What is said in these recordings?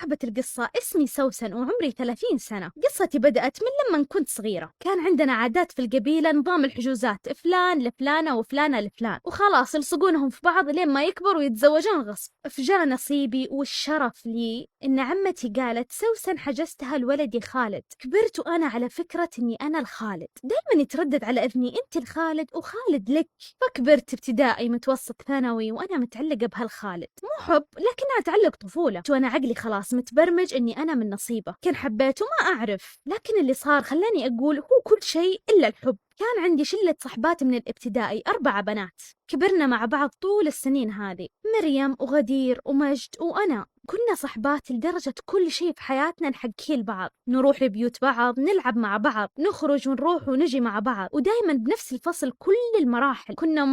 صاحبة القصة اسمي سوسن وعمري 30 سنة. قصتي بدأت من لما كنت صغيرة. كان عندنا عادات في القبيلة، نظام الحجوزات، فلان لفلانة وفلانة لفلان، وخلاص يلصقونهم في بعض لين ما يكبروا ويتزوجون غصب. فجاء نصيبي والشرف لي إن عمتي قالت سوسن حجزتها لولدي خالد. كبرت وأنا على فكرة إني أنا الخالد، دائما يتردد على إذني أنت الخالد وخالد لك. فكبرت ابتدائي متوسط ثانوي وأنا متعلقة بهالخالد، مو حب لكنها تعلق طفولة، وأنا عقلي خلاص متبرمج إني أنا من نصيبه. كان حبيته ما أعرف، لكن اللي صار خلاني أقول هو كل شيء إلا الحب. كان عندي شلة صحبات من الابتدائي 4 بنات، كبرنا مع بعض طول السنين هذه، مريم وغدير ومجد وأنا. كنا صحبات لدرجة كل شيء في حياتنا نحكيه لبعض، نروح لبيوت بعض، نلعب مع بعض، نخرج ونروح ونجي مع بعض، ودايما بنفس الفصل كل المراحل. كنا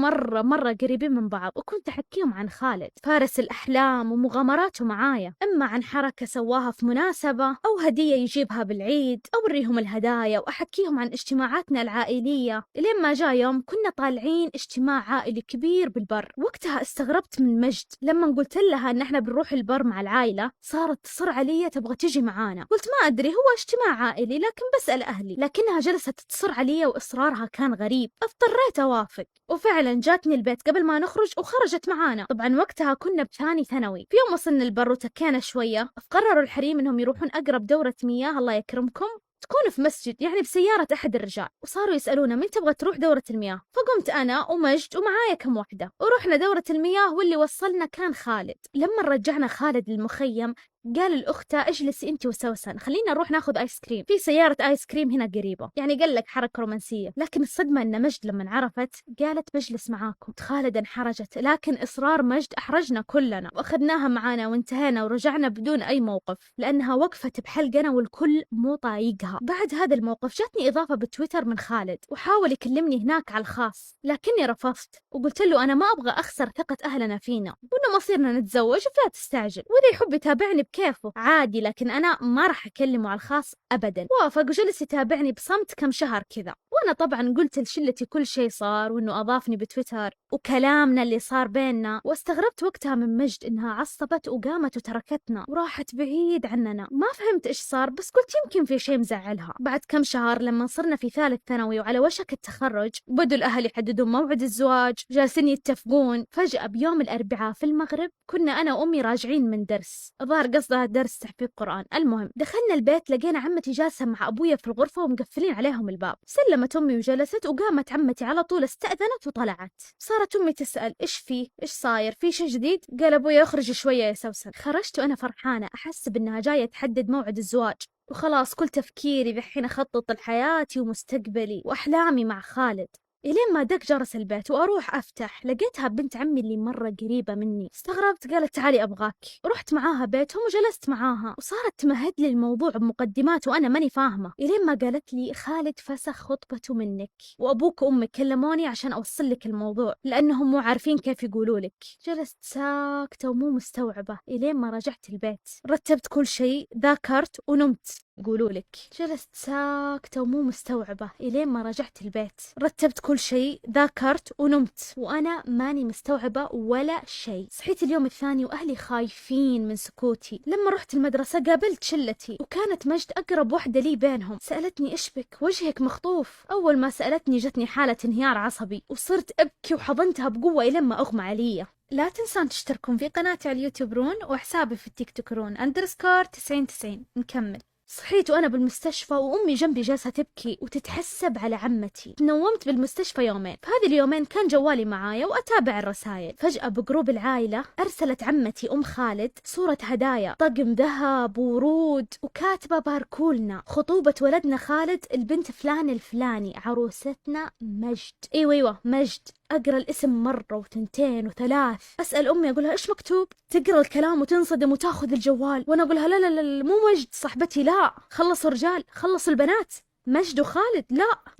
مرة قريبين من بعض، وكنت أحكيهم عن خالد فارس الأحلام ومغامراته معايا، إما عن حركة سواها في مناسبة أو هدية يجيبها بالعيد، أوريهم الهدايا وأحكيهم عن اجتماعاتنا العائلية. لين ما جاء يوم كنا طالعين اجتماع عائلي كبير بالبر. وقتها استغربت من مجد لما قلت لها إن احنا بنروح البر مع العائلة، صارت تصر علي تبغى تجي معانا. قلت ما أدري، هو اجتماع عائلي لكن بسأل أهلي. لكنها جلست تصر علي وإصرارها كان غريب، اضطريت أوافق. وفعلا جاتني البيت قبل ما نخرج وخرجت معانا. طبعا وقتها كنا بثاني ثانوي. في يوم وصلنا البر وتكينا شوية، فقرروا الحريم إنهم يروحون أقرب دورة مياه الله يكرمكم تكون في مسجد، يعني بسيارة أحد الرجال، وصاروا يسألونا مين تبغى تروح دورة المياه. فقمت أنا ومجد ومعايا كم واحدة ورحنا دورة المياه، واللي وصلنا كان خالد. لما رجعنا خالد للمخيم قال الأختة اجلسي أنت وسوسن، خلينا نروح ناخذ آيس كريم، في سيارة آيس كريم هنا قريبة. يعني قال لك حركة رومانسية. لكن الصدمة أن مجد لما عرفت قالت بجلس معاكم. خالد انحرجت، لكن إصرار مجد أحرجنا كلنا، وأخذناها معانا وانتهينا ورجعنا بدون أي موقف، لأنها وقفت بحلقنا والكل مو طايقها. بعد هذا الموقف جاتني إضافة بتويتر من خالد وحاول يكلمني هناك على الخاص، لكني رفضت وقلت له أنا ما أبغى أخسر ثقة أهلنا فينا، وإنه مصيرنا نتزوج فلا تستعجل، وإذا يحب يتابعني بكيفه عادي، لكن أنا ما راح أكلمه على الخاص أبدا. وافق وجلس يتابعني بصمت كم شهر كذا. وأنا طبعا قلت لشلتي كل شيء صار، وإنه أضافني بتويتر وكلامنا اللي صار بيننا. واستغربت وقتها من مجد إنها عصبت وقامت وتركتنا وراحت بعيد عننا. ما فهمت إيش صار، بس قلت يمكن في شيء مزعلها. بعد كم شهر لما صرنا في ثالث ثانوي وعلى وشك التخرج، بدوا الأهل يحددون موعد الزواج، جالسين يتفقون. فجأة بيوم الأربعاء في المغرب كنا أنا وأمي راجعين من درس، الظاهر قصدها درس تحفيظ قرآن. المهم دخلنا البيت لقينا عمتي جالسة مع أبويا في الغرفة ومقفلين عليهم الباب. سلمت أمي وجلست، وقامت عمتي على طول استأذنت وطلعت. صارت أمي تسأل إيش فيه، إيش صاير، في شيء جديد؟ قال أبويا اخرجي شوية يا سوسن. خرجت وأنا فرحانة، أحسب إنها جاية تحدد موعد الزواج، وخلاص كل تفكيري ذحين أخطط لحياتي ومستقبلي وأحلامي مع خالد. إلين ما دق جرس البيت وأروح أفتح، لقيتها بنت عمي اللي مرة قريبة مني. استغربت، قالت تعالي أبغاك. رحت معاها بيتهم وجلست معاها، وصارت تمهد لي الموضوع بمقدمات وأنا ماني فاهمة. إلين ما قالت لي خالد فسخ خطبته منك، وأبوك وأمك كلموني عشان أوصل لك الموضوع لأنهم مو عارفين كيف يقولوا لك. جلست ساكتة ومو مستوعبة إلين ما رجعت البيت، رتبت كل شيء، ذاكرت ونمت. يقولوا لك. جلست ساكتة ومو مستوعبة إلين ما رجعت البيت، رتبت كل شيء، ذاكرت ونمت، وأنا ماني مستوعبة ولا شيء. صحيت اليوم الثاني وأهلي خايفين من سكوتي. لما رحت المدرسة قابلت شلتي، وكانت مجد أقرب وحدة لي بينهم. سألتني إيش بك، وجهك مخطوف. أول ما سألتني جتني حالة انهيار عصبي، وصرت أبكي وحضنتها بقوة إلين ما أغمى علي. لا تنسون تشتركون في قناتي على اليوتيوب رون، وحسابي في التيك توك رون _9090. نكمل. صحيت وأنا بالمستشفى وأمي جنبي جالسة تبكي وتتحسب على عمتي. تنومت بالمستشفى يومين، في هذه اليومين كان جوالي معايا وأتابع الرسائل. فجأة بجروب العائلة أرسلت عمتي أم خالد صورة هدايا، طقم ذهب ورود، وكاتبة باركولنا خطوبة ولدنا خالد البنت فلان الفلاني، عروستنا مجد. أيوة مجد. أقرأ الاسم مرة وثنتين وثلاث، أسأل أمي أقولها إيش مكتوب؟ تقرأ الكلام وتنصدم وتاخذ الجوال، وأنا أقولها لا لا لا مو مجد صاحبتي، لا خلصوا رجال، خلصوا البنات، مجد وخالد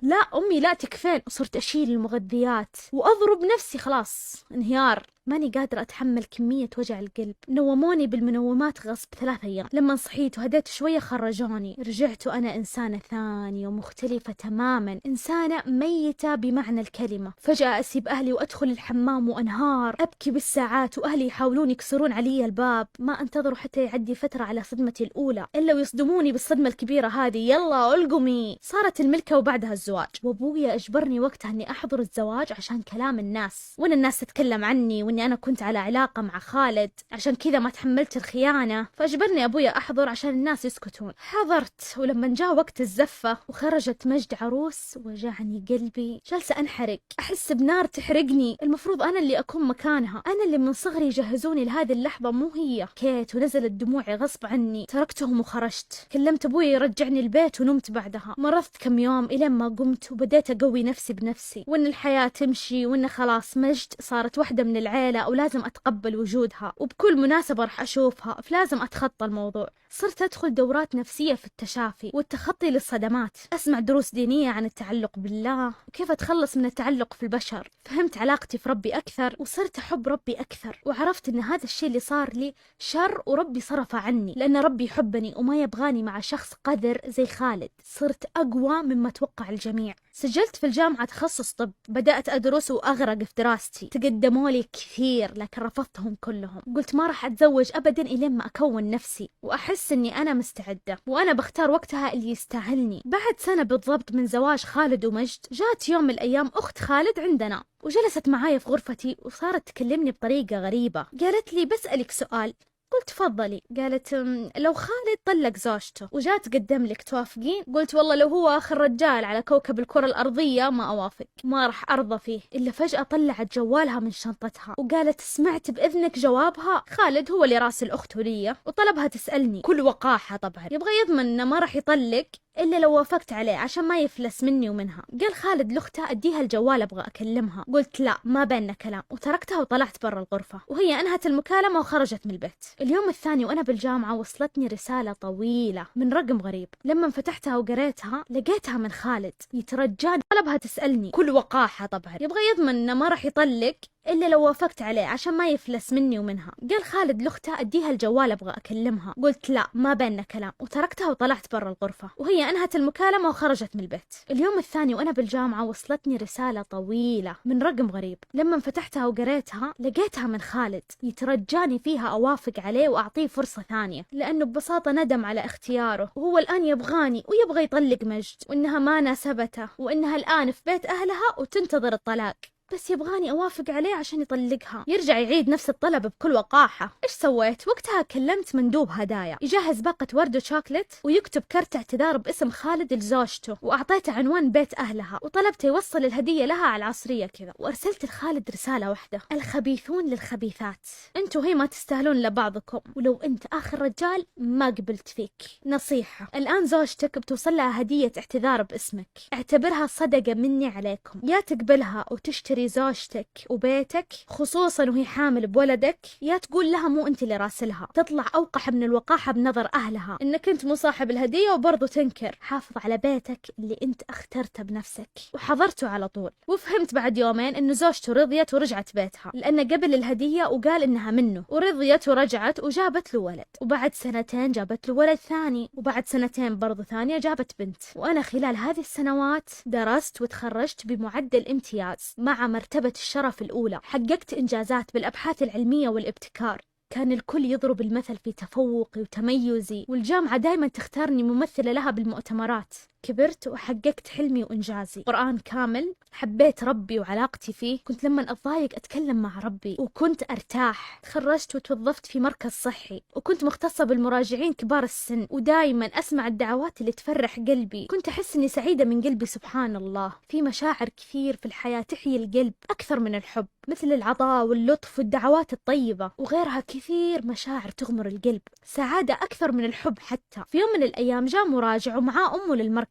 لا أمي لا تكفين. وصرت أشيل المغذيات وأضرب نفسي، خلاص انهيار، ماني قادرة أتحمل كمية وجع القلب. نوموني بالمنومات غصب 3 أيام. لما صحيت وهديت شوية خرجوني. رجعت وأنا إنسانة ثانية ومختلفة تماما، إنسانة ميتة بمعنى الكلمة. فجأة أسيب أهلي وأدخل الحمام وأنهار أبكي بالساعات، وأهلي يحاولون يكسرون علي الباب. ما أنتظروا حتى يعدي فترة على صدمتي الأولى إلا ويصدموني بالصدمة الكبيرة هذه. يلا ألقمي. صارت الملكة وبعدها الزواج، وأبويا أجبرني وقتها أني أحضر الزواج عشان كلام الناس، وأن الناس تتكلم عني وأني أنا كنت على علاقة مع خالد، عشان كذا ما تحملت الخيانة. فأجبرني أبويا أحضر عشان الناس يسكتون. حضرت، ولما جاء وقت الزفة وخرجت مجد عروس وجعني قلبي. جالسة أنحرق، أحس بنار تحرقني. المفروض أنا اللي أكون مكانها، أنا اللي من صغري يجهزوني لهذه اللحظة مو هي. كيت ونزلت دموعي غصب عني. تركتهم وخرجت. كلمت أبوي يرجعني البيت ونمت. بعدها مرضت كم يوم إلين ما قمت وبديت أقوي نفسي بنفسي، وإن الحياة تمشي، وإن خلاص مجد صارت واحدة من العيلة ولازم أتقبل وجودها، وبكل مناسبة راح أشوفها، فلازم أتخطى الموضوع. صرت أدخل دورات نفسية في التشافي والتخطي للصدمات، أسمع دروس دينية عن التعلق بالله وكيف أتخلص من التعلق في البشر. فهمت علاقتي في ربي أكثر وصرت أحب ربي أكثر، وعرفت إن هذا الشيء اللي صار لي شر وربي صرفه عني، لأن ربي يحبني وما يبغاني مع شخص قذر زي خالد. صرت أقوى مما توقع الجميع. سجلت في الجامعة تخصص طب، بدأت أدرس وأغرق في دراستي. تقدموا لي كثير لكن رفضتهم كلهم. قلت ما راح أتزوج أبدا إلين ما أكون نفسي وأحس إني أنا مستعدة وأنا بختار وقتها اللي يستاهلني. بعد سنة بالضبط من زواج خالد ومجد، جات يوم من الأيام أخت خالد عندنا وجلست معايا في غرفتي وصارت تكلمني بطريقة غريبة. قالت لي بسألك سؤال. قلت تفضلي. قالت لو خالد طلق زوجته وجات قدم لك توافقين؟ قلت والله لو هو آخر رجال على كوكب الكرة الأرضية ما أوافق، ما راح أرضى فيه. إلا فجأة طلعت جوالها من شنطتها وقالت سمعت بإذنك جوابها؟ خالد هو اللي راس الأخت ولية وطلبها تسألني بكل وقاحة، طبعا يبغى يضمن إنه ما راح يطلق إلا لو وافقت عليه عشان ما يفلس مني ومنها. قال خالد لأختها أديها الجوال أبغى أكلمها. قلت لا ما بيننا كلام، وتركتها وطلعت برا الغرفة وهي أنهت المكالمة وخرجت من البيت. اليوم الثاني وأنا بالجامعة وصلتني رسالة طويلة من رقم غريب. لما فتحتها وقريتها لقيتها من خالد يترجاني، طلبها تسألني بكل وقاحة، طبعا يبغى يضمن إنه ما راح يطلق إلا لو وافقت عليه عشان ما يفلس مني ومنها. قال خالد لأختها أديها الجوال أبغى أكلمها. قلت لا ما بيننا كلام، وتركتها وطلعت برا الغرفة وهي أنهت المكالمة وخرجت من البيت. اليوم الثاني وأنا بالجامعة وصلتني رسالة طويلة من رقم غريب. لما فتحتها وقريتها لقيتها من خالد يترجاني فيها أوافق عليه وأعطيه فرصة ثانية، لأنه ببساطة ندم على اختياره وهو الآن يبغاني ويبغى يطلق مجد، وإنها ما ناسبته وإنها الآن في بيت أهلها وتنتظر الطلاق، بس يبغاني أوافق عليه عشان يطلقها. يرجع يعيد نفس الطلب بكل وقاحة. إيش سويت؟ وقتها كلمت مندوب هدايا يجهز باقة ورد وشوكلت ويكتب كرت اعتذار باسم خالد لزوجته، وأعطيته عنوان بيت أهلها وطلبته يوصل الهدية لها على العصرية كذا. وأرسلت لخالد رسالة واحدة: الخبيثون للخبيثات، أنتوا هي ما تستاهلون لبعضكم، ولو أنت آخر رجال ما قبلت فيك. نصيحة: الآن زوجتك بتوصل لها هدية اعتذار باسمك، اعتبرها صدقة مني عليكم، يا تقبلها وتشتري زوجتك وبيتك خصوصا وهي حامل بولدك، يا تقول لها مو انت اللي راسلها، تطلع اوقح من الوقاحة بنظر اهلها انك انت مو صاحب الهدية وبرضو تنكر. حافظ على بيتك اللي انت اخترته بنفسك. وحضرته على طول، وفهمت بعد يومين انه زوجته رضيت ورجعت بيتها لانه قبل الهدية وقال انها منه، ورضيت ورجعت وجابت له ولد، وبعد سنتين جابت له ولد ثاني، وبعد سنتين برضو ثانية جابت بنت. وانا خلال هذه السنوات درست وتخرجت بمعدل امتياز مع مرتبة الشرف الأولى، حققت إنجازات بالأبحاث العلمية والابتكار، كان الكل يضرب المثل في تفوقي وتميزي، والجامعة دايما تختارني ممثلة لها بالمؤتمرات. كبرت وحققت حلمي وإنجازي. قرآن كامل، حبيت ربي وعلاقتي فيه، كنت لما أتضايق أتكلم مع ربي وكنت أرتاح. تخرجت وتوظفت في مركز صحي وكنت مختصة بالمراجعين كبار السن، ودايما أسمع الدعوات اللي تفرح قلبي، كنت أحس أني سعيدة من قلبي. سبحان الله، في مشاعر كثير في الحياة تحيي القلب أكثر من الحب، مثل العطاء واللطف والدعوات الطيبة، وغيرها كثير مشاعر تغمر القلب، سعادة أكثر من الحب. حتى في يوم من الأيام جاء مراجع ومعاه أمه للمركز،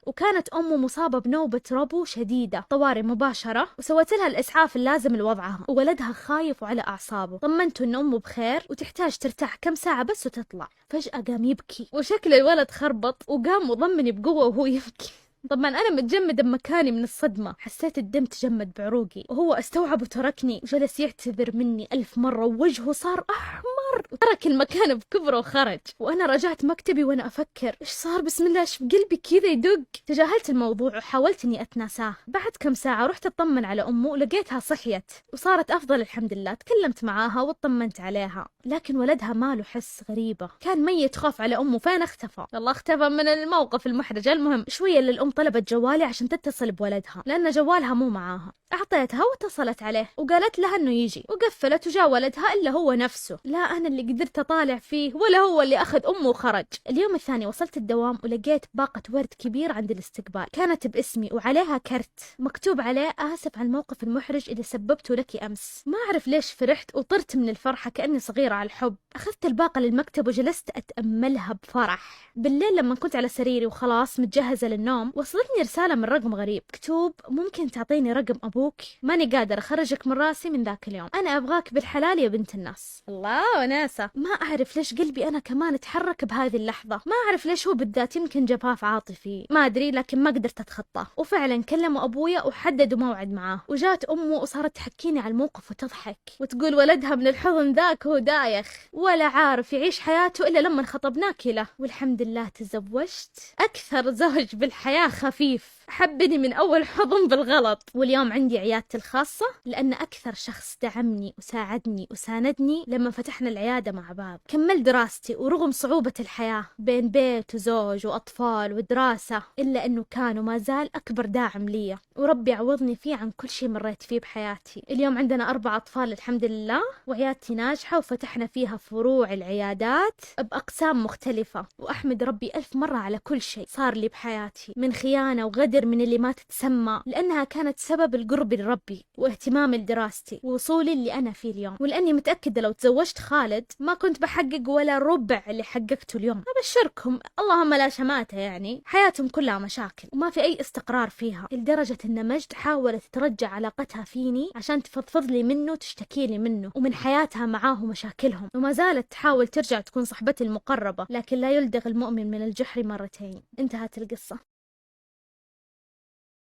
وكانت أمه مصابة بنوبة ربو شديدة، طوارئ مباشرة، وسوت لها الإسعاف اللازم لوضعها، وولدها خايف وعلى أعصابه. طمنته إن أمه بخير وتحتاج ترتاح كم ساعة بس وتطلع. فجأة قام يبكي، وشكل الولد خربط وقام وضمني بقوة وهو يبكي. طبعا أنا متجمدة بمكاني من الصدمة، حسيت الدم تجمد بعروقي، وهو استوعب وتركني وجلس يعتذر مني 1000 مرة، ووجهه صار أحمر وترك المكان بكبره وخرج. وأنا رجعت مكتبي وأنا أفكر إيش صار، بسم الله، إيش بقلبي كذا يدق. تجاهلت الموضوع وحاولت إني أتناساه. بعد كم ساعة رحت أطمن على أمه ولقيتها صحيت وصارت أفضل الحمد لله. تكلمت معاها واطمنت عليها، لكن ولدها ما له حس غريبة، كان ميت خوف على أمه. فين اختفى؟ والله اختفى من الموقف المحرج. المهم شوية للأم طلبت جوالي عشان تتصل بولدها لأن جوالها مو معاها. أعطيتها واتصلت عليه وقالت لها إنه يجي، وقفلت وجاء ولدها إلا هو نفسه. لا أنا اللي قدرت أطالع فيه ولا هو اللي أخذ أمه وخرج. اليوم الثاني وصلت الدوام ولقيت باقة ورد كبير عند الاستقبال، كانت باسمي وعليها كرت مكتوب عليه آسف على الموقف المحرج اللي سببته لك أمس. ما أعرف ليش فرحت وطرت من الفرحة كأني صغيرة على الحب. أخذت الباقة للمكتب وجلست أتأملها بفرح. بالليل لما كنت على سريري وخلاص متجهزة للنوم وصلتني رسالة من رقم غريب مكتوب ممكن تعطيني رقم أبوك؟ ماني قادر أخرجك من راسي من ذاك اليوم، أنا أبغاك بالحلال يا بنت الناس. الله وناسة. ما أعرف ليش قلبي أنا كمان تحرك بهذه اللحظة، ما أعرف ليش، هو بالذات يمكن جفاف عاطفي ما أدري، لكن ما قدرت أتخطاه. وفعلا كلموا أبويا وحددوا موعد معاه، وجات أمه وصارت تحكيني على الموقف وتضحك وتقول ولدها من الحضن ذاك هو دايخ ولا عارف يعيش حياته إلا لما خطبناك له. والحمد لله تزوجت أكثر زوج بالحياة، خفيف، حبني من أول حضن بالغلط. واليوم عندي عيادتي الخاصة لأن أكثر شخص دعمني وساعدني وساندني لما فتحنا العيادة مع بعض. كملت دراستي ورغم صعوبة الحياة بين بيت وزوج وأطفال ودراسة، إلا أنه كان وما زال أكبر داعم لي، وربي عوضني فيه عن كل شيء مريت فيه بحياتي. اليوم عندنا 4 أطفال الحمد لله، وعيادتي ناجحة وفتحنا فيها فروع العيادات بأقسام مختلفة، وأحمد ربي 1000 مرة على كل شيء صار لي بحياتي، من خيانة وغدر من اللي ما تتسمى، لأنها كانت سبب القرب لربي واهتمامي لدراستي ووصولي اللي أنا فيه اليوم. ولأني متأكدة لو تزوجت خالد ما كنت بحقق ولا ربع اللي حققته اليوم. أبشركم اللهم لا شماتة، يعني حياتهم كلها مشاكل وما في أي استقرار فيها، لدرجة أن مجد حاولت ترجع علاقتها فيني عشان تفضفض لي منه تشتكي لي منه ومن حياتها معاه ومشاكلهم، وما زالت تحاول ترجع تكون صحبتي المقربة، لكن لا يلدغ المؤمن من الجحر مرتين. انتهت القصة.